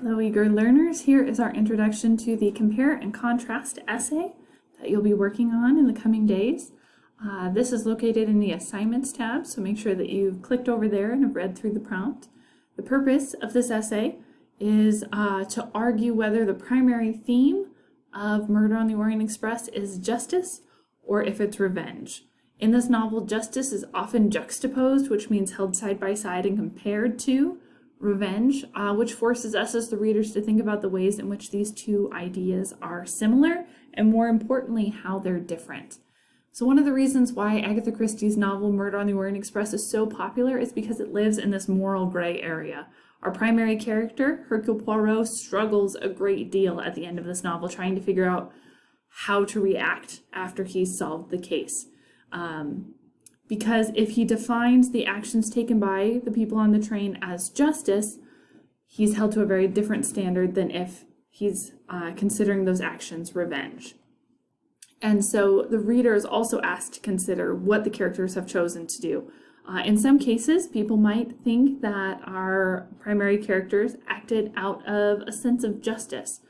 Hello, eager learners. Here is our introduction to the compare and contrast essay that you'll be working on in the coming days. This is located in the assignments tab, so make sure that you've clicked over there and have read through the prompt. The purpose of this essay is to argue whether the primary theme of Murder on the Orient Express is justice or if it's revenge. In this novel, justice is often juxtaposed, which means held side by side and compared to revenge, which forces us as the readers to think about the ways in which these two ideas are similar, and more importantly, how they're different. So one of the reasons why Agatha Christie's novel Murder on the Orient Express is so popular is because it lives in this moral gray area. Our primary character, Hercule Poirot, struggles a great deal at the end of this novel trying to figure out how to react after he's solved the case. Because if he defines the actions taken by the people on the train as justice, he's held to a very different standard than if he's considering those actions revenge. And so the reader is also asked to consider what the characters have chosen to do. In some cases, people might think that our primary characters acted out of a sense of justice.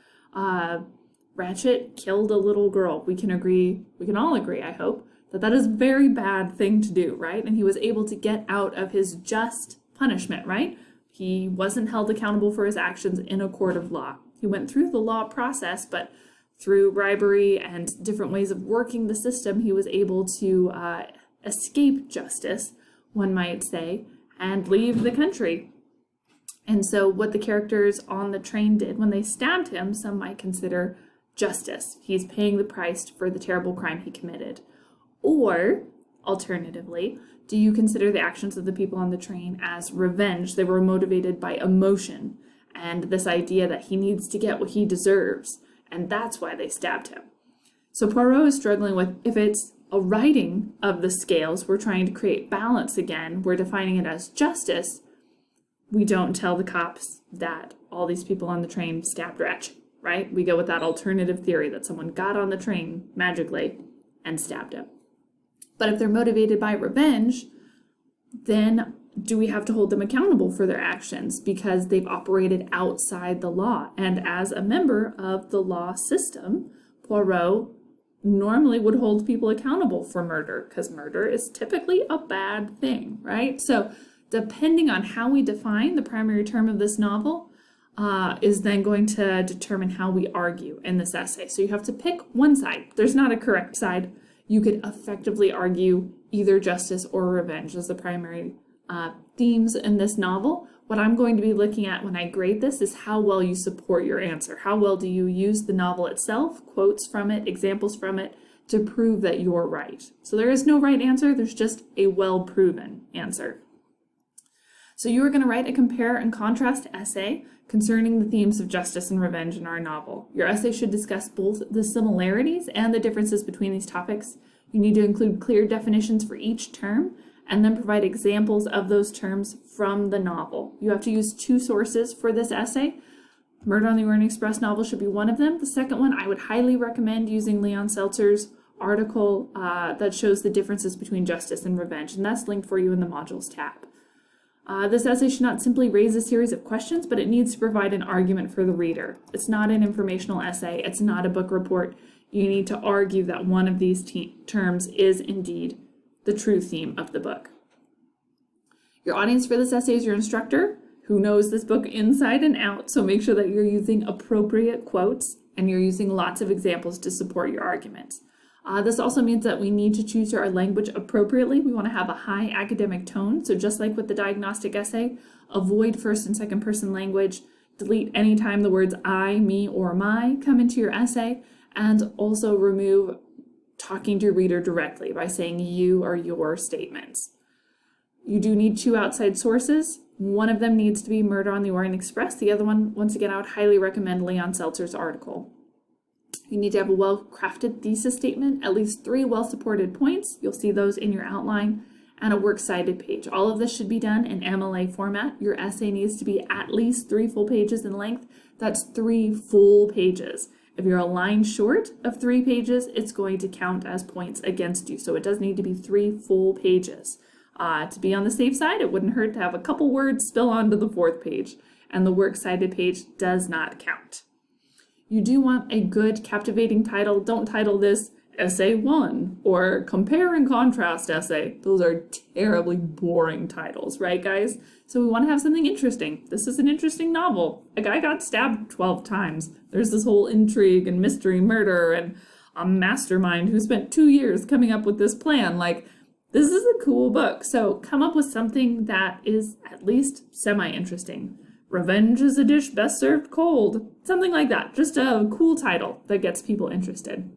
Ratchet killed a little girl. We can all agree, I hope, that is a very bad thing to do, right? And he was able to get out of his just punishment, right? He wasn't held accountable for his actions in a court of law. He went through the law process, but through bribery and different ways of working the system, he was able to escape justice, one might say, and leave the country. And so what the characters on the train did when they stabbed him, some might consider justice. He's paying the price for the terrible crime he committed. Or, alternatively, do you consider the actions of the people on the train as revenge? They were motivated by emotion and this idea that he needs to get what he deserves, and that's why they stabbed him. So Poirot is struggling with, if it's a righting of the scales, we're trying to create balance again, we're defining it as justice, we don't tell the cops that all these people on the train stabbed Ratchet, right? We go with that alternative theory that someone got on the train magically and stabbed him. But if they're motivated by revenge, then do we have to hold them accountable for their actions because they've operated outside the law? And as a member of the law system, Poirot normally would hold people accountable for murder because murder is typically a bad thing, right? So depending on how we define the primary term of this novel is then going to determine how we argue in this essay. So you have to pick one side. There's not a correct side. You could effectively argue either justice or revenge as the primary themes in this novel. What I'm going to be looking at when I grade this is how well you support your answer. How well do you use the novel itself, quotes from it, examples from it, to prove that you're right. So there is no right answer, there's just a well-proven answer. So you are going to write a compare and contrast essay concerning the themes of justice and revenge in our novel. Your essay should discuss both the similarities and the differences between these topics. You need to include clear definitions for each term and then provide examples of those terms from the novel. You have to use two sources for this essay. Murder on the Orient Express novel should be one of them. The second one, I would highly recommend using Leon Seltzer's article that shows the differences between justice and revenge, and that's linked for you in the modules tab. This essay should not simply raise a series of questions, but it needs to provide an argument for the reader. It's not an informational essay. It's not a book report. You need to argue that one of these terms is indeed the true theme of the book. Your audience for this essay is your instructor, who knows this book inside and out, so make sure that you're using appropriate quotes and you're using lots of examples to support your arguments. This also means that we need to choose our language appropriately. We want to have a high academic tone. So just like with the diagnostic essay, avoid first and second person language. Delete anytime the words I, me, or my come into your essay. And also remove talking to your reader directly by saying you or your statements. You do need two outside sources. One of them needs to be Murder on the Orient Express. The other one, once again, I would highly recommend Leon Seltzer's article. You need to have a well-crafted thesis statement, at least 3 well-supported points. You'll see those in your outline, and a works cited page. All of this should be done in MLA format. Your essay needs to be at least 3 full pages in length. That's 3 full pages. If you're a line short of 3 pages, it's going to count as points against you. So it does need to be 3 full pages. To be on the safe side, it wouldn't hurt to have a couple words spill onto the 4th page. and the works cited page does not count. You do want a good, captivating title. Don't title this Essay 1 or Compare and Contrast Essay. Those are terribly boring titles, right, guys? So we want to have something interesting. This is an interesting novel. A guy got stabbed 12 times. There's this whole intrigue and mystery murder and a mastermind who spent 2 years coming up with this plan. Like, this is a cool book. So come up with something that is at least semi-interesting. Revenge is a dish best served cold. Something like that. Just a cool title that gets people interested.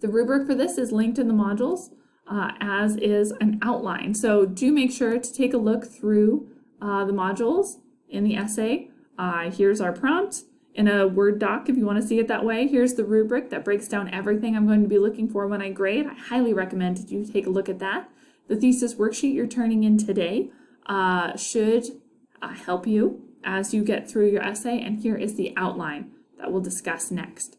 The rubric for this is linked in the modules, as is an outline. So do make sure to take a look through the modules in the essay. Here's our prompt in a Word doc if you want to see it that way. Here's the rubric that breaks down everything I'm going to be looking for when I grade. I highly recommend that you take a look at that. The thesis worksheet you're turning in today should help you as you get through your essay, and here is the outline that we'll discuss next.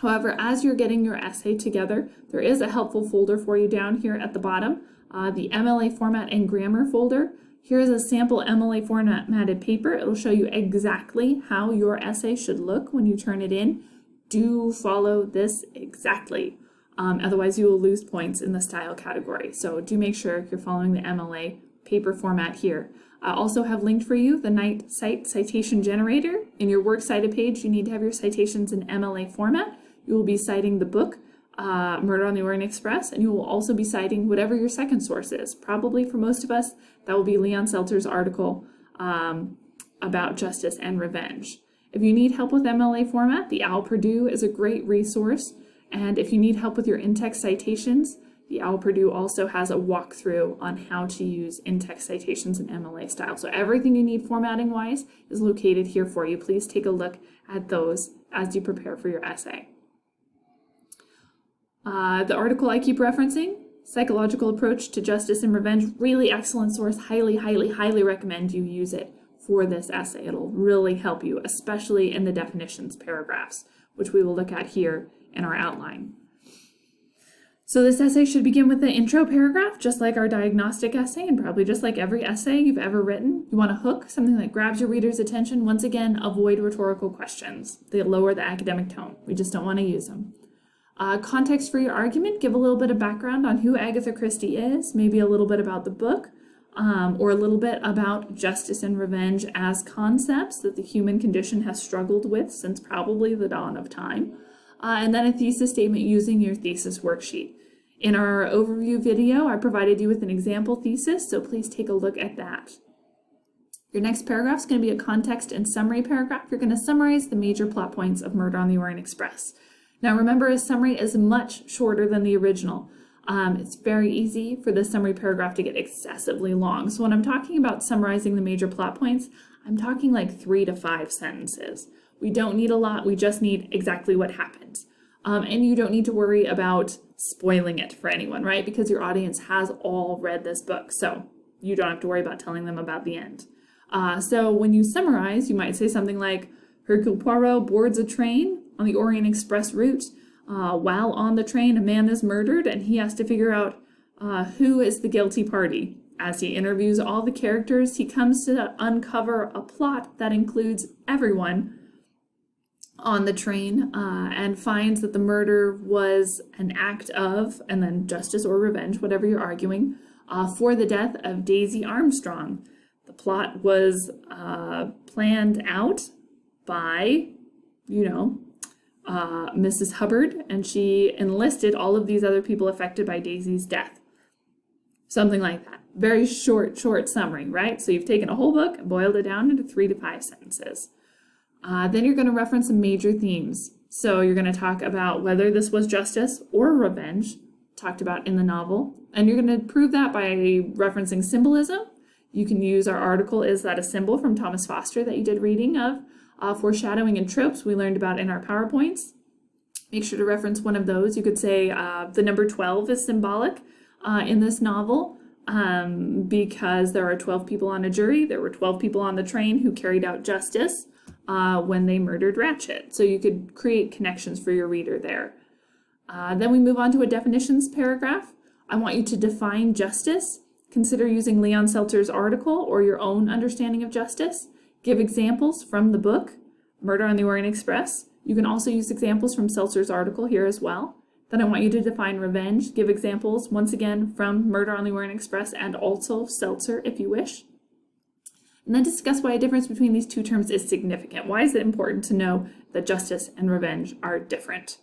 However, as you're getting your essay together, there is a helpful folder for you down here at the bottom, the MLA format and grammar folder. Here's a sample MLA formatted paper. It'll show you exactly how your essay should look when you turn it in. Do follow this exactly. Otherwise, you will lose points in the style category. So do make sure you're following the MLA paper format here. I also have linked for you the Knight Cite Citation Generator. In your works cited page, you need to have your citations in MLA format. You will be citing the book, Murder on the Orient Express, and you will also be citing whatever your second source is. Probably for most of us, that will be Leon Seltzer's article about justice and revenge. If you need help with MLA format, the OWL Purdue is a great resource. And if you need help with your in-text citations, the OWL Purdue also has a walkthrough on how to use in-text citations in MLA style. So everything you need formatting-wise is located here for you. Please take a look at those as you prepare for your essay. The article I keep referencing, Psychological Approach to Justice and Revenge, really excellent source. Highly, highly, highly recommend you use it for this essay. It'll really help you, especially in the definitions paragraphs, which we will look at here in our outline. So this essay should begin with the intro paragraph, just like our diagnostic essay, and probably just like every essay you've ever written. You want a hook, something that grabs your reader's attention. Once again, avoid rhetorical questions. They lower the academic tone. We just don't want to use them. Context for your argument, give a little bit of background on who Agatha Christie is, maybe a little bit about the book, or a little bit about justice and revenge as concepts that the human condition has struggled with since probably the dawn of time. And then a thesis statement using your thesis worksheet. In our overview video, I provided you with an example thesis, so please take a look at that. Your next paragraph is going to be a context and summary paragraph. You're going to summarize the major plot points of Murder on the Orient Express. Now remember, a summary is much shorter than the original. It's very easy for the summary paragraph to get excessively long. So when I'm talking about summarizing the major plot points, I'm talking like 3 to 5 sentences. We don't need a lot, we just need exactly what happens. And you don't need to worry about spoiling it for anyone, right? Because your audience has all read this book, so you don't have to worry about telling them about the end. So when you summarize, you might say something like, Hercule Poirot boards a train on the Orient Express route. While on the train, a man is murdered, and he has to figure out who is the guilty party. As he interviews all the characters, he comes to uncover a plot that includes everyone on the train and finds that the murder was an act of, and then justice or revenge, whatever you're arguing, for the death of Daisy Armstrong. The plot was planned out by, Mrs. Hubbard, and she enlisted all of these other people affected by Daisy's death. Something like that. Very short summary, right? So you've taken a whole book and boiled it down into 3 to 5 sentences. Then you're going to reference some major themes. So you're going to talk about whether this was justice or revenge, talked about in the novel. And you're going to prove that by referencing symbolism. You can use our article, Is That a Symbol, from Thomas Foster that you did reading of. Foreshadowing and tropes we learned about in our PowerPoints. Make sure to reference one of those. You could say the number 12 is symbolic in this novel because there are 12 people on a jury. There were 12 people on the train who carried out justice when they murdered Ratchet. So you could create connections for your reader there. Then we move on to a definitions paragraph. I want you to define justice Consider using Leon Seltzer's article or your own understanding of justice. Give examples from the book, Murder on the Orient Express. You can also use examples from Seltzer's article here as well. Then I want you to define revenge. Give examples, once again, from Murder on the Orient Express and also Seltzer, if you wish. And then discuss why a difference between these two terms is significant. Why is it important to know that justice and revenge are different?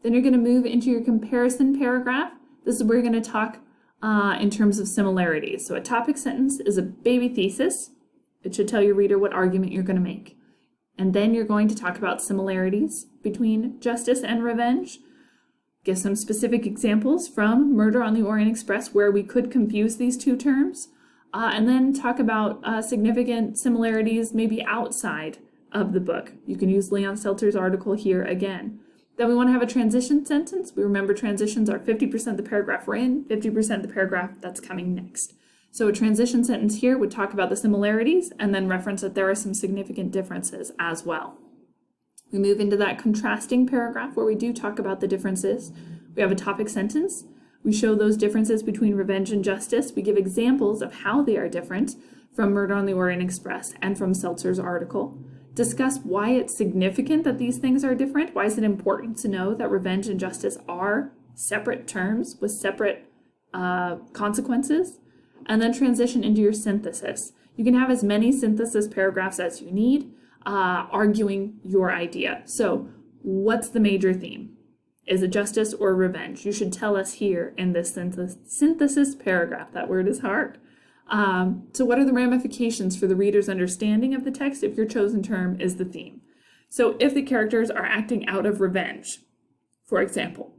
Then you're going to move into your comparison paragraph. This is where you're going to talk in terms of similarities. So a topic sentence is a baby thesis. It should tell your reader what argument you're going to make. And then you're going to talk about similarities between justice and revenge. Give some specific examples from Murder on the Orient Express where we could confuse these two terms. And then talk about significant similarities maybe outside of the book. You can use Leon Seltzer's article here again. Then we want to have a transition sentence. We remember transitions are 50% of the paragraph we're in, 50% of the paragraph that's coming next. So a transition sentence here would talk about the similarities and then reference that there are some significant differences as well. We move into that contrasting paragraph where we do talk about the differences. We have a topic sentence. We show those differences between revenge and justice. We give examples of how they are different from Murder on the Orient Express and from Seltzer's article. Discuss why it's significant that these things are different. Why is it important to know that revenge and justice are separate terms with separate consequences? And then transition into your synthesis. You can have as many synthesis paragraphs as you need, arguing your idea. So what's the major theme? Is it justice or revenge? You should tell us here in this synthesis paragraph. That word is hard. So what are the ramifications for the reader's understanding of the text if your chosen term is the theme? So if the characters are acting out of revenge, for example,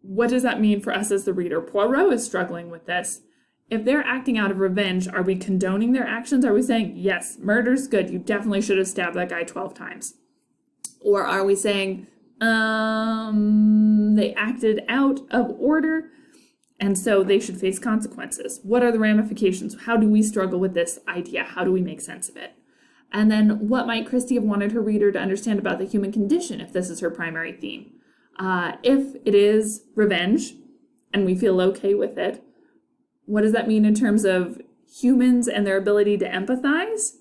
what does that mean for us as the reader? Poirot is struggling with this. If they're acting out of revenge, are we condoning their actions? Are we saying, yes, murder's good, you definitely should have stabbed that guy 12 times? Or are we saying, they acted out of order, and so they should face consequences? What are the ramifications? How do we struggle with this idea? How do we make sense of it? And then what might Christie have wanted her reader to understand about the human condition if this is her primary theme? If it is revenge, and we feel okay with it, what does that mean in terms of humans and their ability to empathize?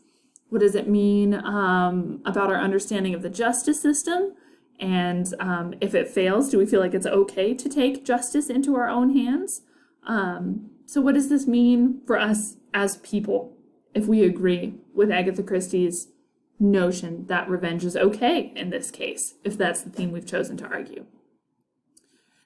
What does it mean about our understanding of the justice system? And if it fails, do we feel like it's okay to take justice into our own hands? So what does this mean for us as people if we agree with Agatha Christie's notion that revenge is okay in this case, if that's the theme we've chosen to argue?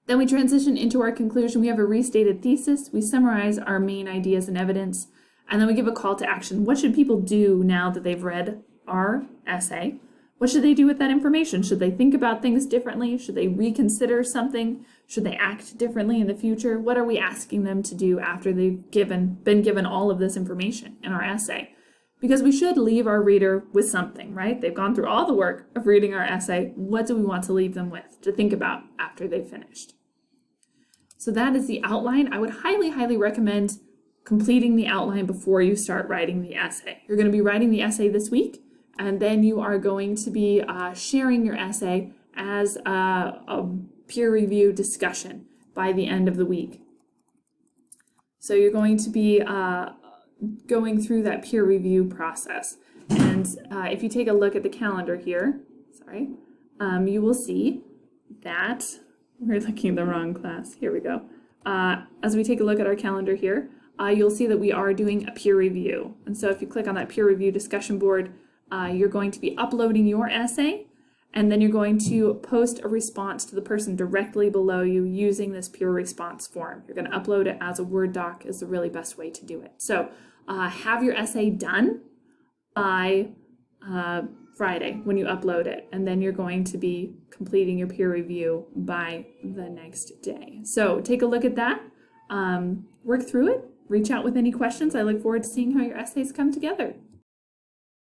Then we transition into our conclusion. We have a restated thesis. We summarize our main ideas and evidence, and then we give a call to action. What should people do now that they've read our essay? What should they do with that information? Should they think about things differently? Should they reconsider something? Should they act differently in the future? What are we asking them to do after they've been given all of this information in our essay? Because we should leave our reader with something, right? They've gone through all the work of reading our essay. What do we want to leave them with to think about after they've finished? So that is the outline. I would highly, highly recommend completing the outline before you start writing the essay. You're going to be writing the essay this week, and then you are going to be sharing your essay as a peer review discussion by the end of the week. So you're going to be going through that peer review process. And if you take a look at the calendar here, you will see that we're looking at the wrong class. Here we go. As we take a look at our calendar here, you'll see that we are doing a peer review. And so if you click on that peer review discussion board, you're going to be uploading your essay, and then you're going to post a response to the person directly below you using this peer response form. You're going to upload it as a Word doc is the really best way to do it. So have your essay done by Friday when you upload it, and then you're going to be completing your peer review by the next day. So take a look at that, work through it, reach out with any questions. I look forward to seeing how your essays come together.